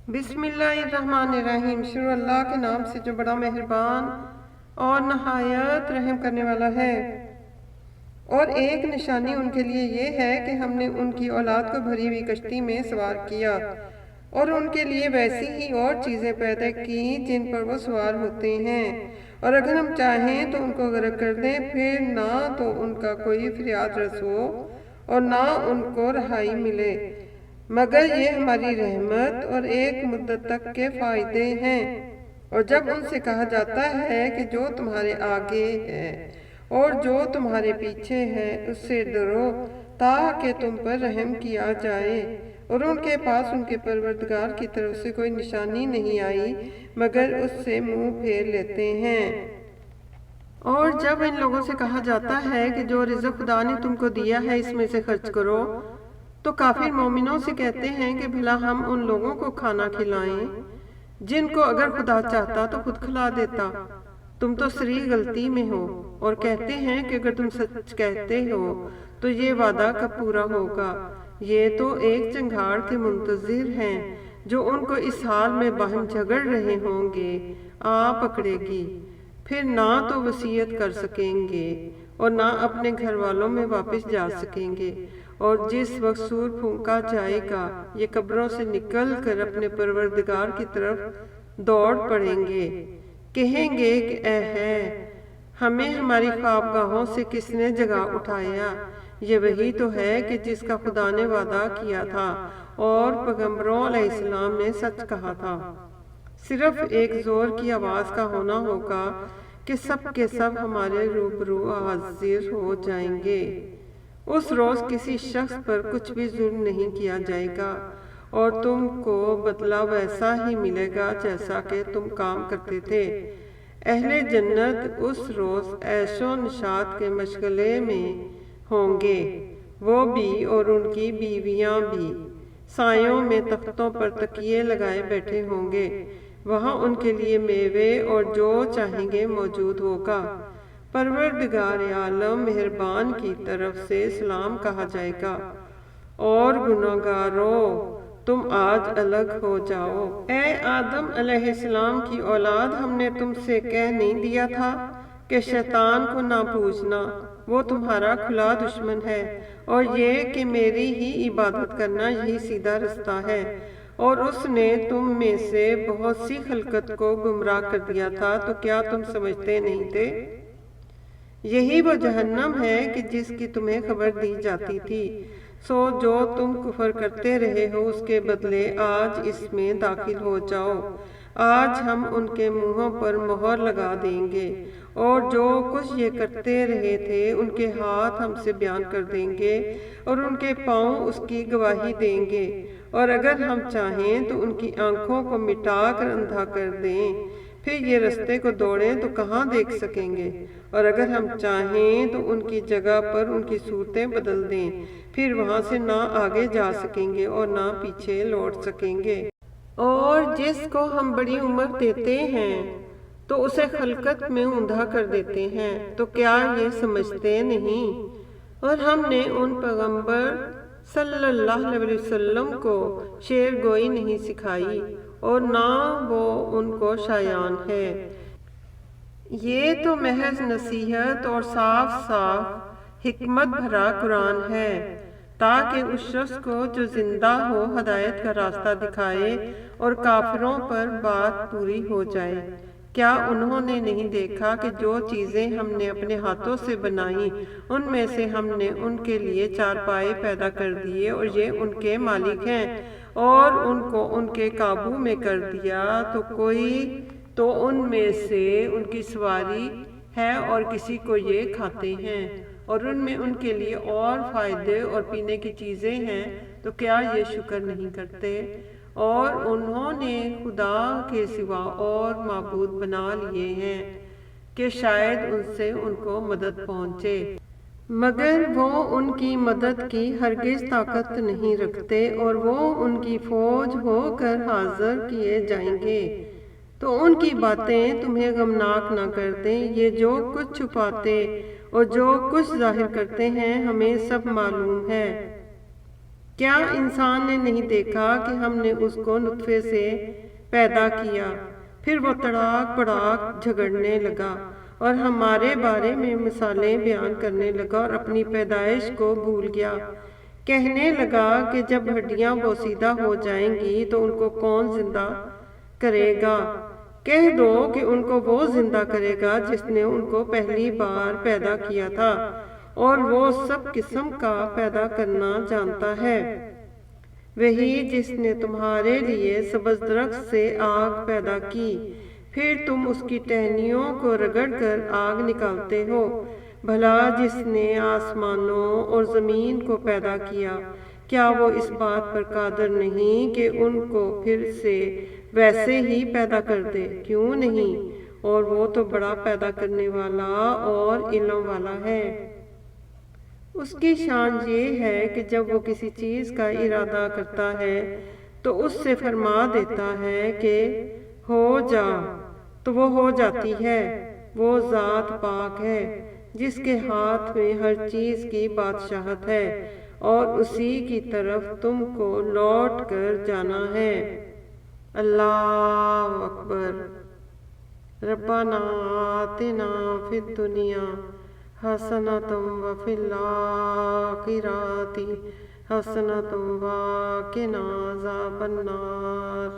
बिस्मिल्लाहिर्रहमानिर्रहीम। शुरू अल्लाह के नाम से जो बड़ा मेहरबान और नहायत रहम करने वाला है। और एक निशानी उनके लिए ये है कि हमने उनकी औलाद को भरी हुई कश्ती में सवार किया और उनके लिए वैसी ही और चीज़ें पैदा की जिन पर वो सवार होते हैं। और अगर हम चाहें तो उनको गर्क कर दें, फिर ना तो उनका कोई फरियाद रस हो और ना उनको रहाई मिले, मगर ये हमारी रहमत और एक मुद्दत तक के फ़ायदे हैं। और जब उनसे कहा जाता है कि जो तुम्हारे आगे है और जो तुम्हारे पीछे है उससे डरो ताकि तुम पर रहम किया जाए, और उनके पास उनके परवरदिगार की तरफ से कोई निशानी नहीं आई मगर उससे मुंह फेर लेते हैं। और जब इन लोगों से कहा जाता है कि जो रिज़्क़ खुदा ने तुमको दिया है इसमें से खर्च करो, तो काफिर मोमिनों से कहते हैं कि भला हम उन लोगों को खाना खिलाएं जिनको अगर खुदा चाहता तो खुद खिला देता। तुम तो सरी गलती में हो। और कहते हैं कि अगर तुम सच कहते हो तो ये वादा कब पूरा होगा। ये तो एक चंगाड़ के मुंतजिर हैं जो उनको इस हाल में बाहम झगड़ रहे होंगे आ पकड़ेगी, फिर ना तो वसीयत कर सकेंगे और ना अपने घर वालों में वापस जा सकेंगे। और जिस वक्त सूर फूंका जाएगा ये कब्रों से निकल कर अपने परवरदिगार की तरफ दौड़ पड़ेंगे, कहेंगे कि ऐ है हमें हमारी ख्वाबगाहों से किसने जगा उठाया। ये वही तो है कि जिसका खुदा ने वादा किया था और पैगंबरों अलैहिस्सलाम ने सच कहा था। सिर्फ एक जोर की आवाज़ का होना होगा कि सब के सब हमारे रूबरू हाजिर हो जाएंगे। उस रोज़ किसी शख्स पर कुछ भी जुल्म नहीं किया जाएगा और तुमको बदला वैसा ही मिलेगा जैसा कि तुम काम करते थे। अहले जन्नत उस रोज़ ऐशो निशात के मशगले में होंगे, वो भी और उनकी बीवियां भी। सायों में तख्तों पर तकिए लगाए बैठे होंगे। वहाँ उनके लिए मेवे और जो चाहेंगे मौजूद होगा। परवरदिगार आलम मेहरबान की तरफ से सलाम कहा जाएगा, और गुनाहगारों तुम आज अलग हो जाओ। ए आदम अलैहिस्सलाम की औलाद, हमने तुमसे कह नहीं दिया था कि शैतान को ना पूजना, वो तुम्हारा खुला दुश्मन है, और ये कि मेरी ही इबादत करना यही सीधा रास्ता है। और उसने तुम में से बहुत सी खलकत को गुमराह कर दिया था, तो क्या तुम समझते नहीं थे? यही वो जहन्नम है कि जिसकी तुम्हें खबर दी जाती थी। सो जो तुम कुफर करते रहे हो उसके बदले आज इसमें दाखिल हो जाओ। आज हम उनके मुंहों पर मोहर लगा देंगे और जो कुछ ये करते रहे थे उनके हाथ हमसे बयान कर देंगे और उनके पाँव उसकी गवाही देंगे। और अगर हम चाहें तो उनकी आंखों को मिटा कर अंधा कर दें, फिर ये रास्ते को दौड़ें तो कहाँ देख सकेंगे। और अगर हम चाहें तो उनकी जगह पर उनकी सूरतें बदल दें, फिर वहाँ से ना आगे जा सकेंगे और ना पीछे लौट सकेंगे। और जिसको हम बड़ी उम्र देते हैं तो उसे खलकत में ऊंधा कर देते हैं, तो क्या ये समझते नहीं। और हमने उन पैगंबर सल्लल्लाहु अलैहि वसल्लम को शेर गोई नहीं सिखाई और ना वो उनको शायान है। ये तो महज नसीहत और साफ साफ हिकमत भरा कुरान है, ताकि उस शख्स को जो जिंदा हो हदायत का रास्ता दिखाए और काफिरों पर बात पूरी हो जाए। क्या उन्होंने नहीं देखा कि जो चीज़ें हमने अपने हाथों से बनाई उनमें से हमने उनके लिए चारपाए पैदा कर दिए और ये उनके मालिक हैं, और उनको उनके काबू में कर दिया तो कोई तो उनमें से उनकी सवारी है और किसी को ये खाते हैं, और उनमें उनके लिए और फायदे और पीने की चीज़ें हैं, तो क्या ये शुक्र नहीं करते। और उन्होंने खुदा के सिवा और माबूद बना लिए हैं कि शायद उनसे उनको मदद पहुँचे, मगर वो उनकी मदद की हरगिज ताकत नहीं रखते और वो उनकी फौज होकर हाजिर किए जाएंगे। तो उनकी बातें तुम्हें गमनाक न कर दें। ये जो कुछ छुपाते और जो कुछ जाहिर करते हैं हमें सब मालूम है। کیا انسان نے نہیں دیکھا کہ ہم نے اس کو نطفے سے پیدا کیا، پھر وہ تڑاک پڑاک جھگڑنے لگا اور ہمارے بارے میں مثالیں بیان کرنے لگا اور اپنی پیدائش کو بھول گیا۔ کہنے لگا کہ جب ہڈیاں بوسیدہ ہو جائیں گی تو ان کو کون زندہ کرے گا؟ کہہ دو کہ ان کو وہ زندہ کرے گا جس نے ان کو پہلی بار پیدا کیا تھا، اور وہ سب قسم کا پیدا کرنا جانتا ہے۔ وہی جس نے تمہارے لیے سبز درخت سے آگ پیدا کی، پھر تم اس کی ٹہنیوں کو رگڑ کر آگ نکالتے ہو۔ بھلا جس نے آسمانوں اور زمین کو پیدا کیا، کیا وہ اس بات پر قادر نہیں کہ ان کو پھر سے ویسے ہی پیدا کر دے؟ کیوں نہیں؟ اور وہ تو بڑا پیدا کرنے والا اور علم والا ہے۔ اس کی شان یہ ہے کہ جب وہ کسی چیز کا ارادہ کرتا ہے تو اس سے فرما دیتا ہے کہ ہو جا، تو وہ ہو جاتی ہے۔ وہ ذات پاک ہے جس کے ہاتھ میں ہر چیز کی بادشاہت ہے، اور اسی کی طرف تم کو لوٹ کر جانا ہے۔ اللہ اکبر۔ ربنا آتنا فی الدنیا حسنۃ وفی الآخرۃ حسنۃ وقنا عذاب النار۔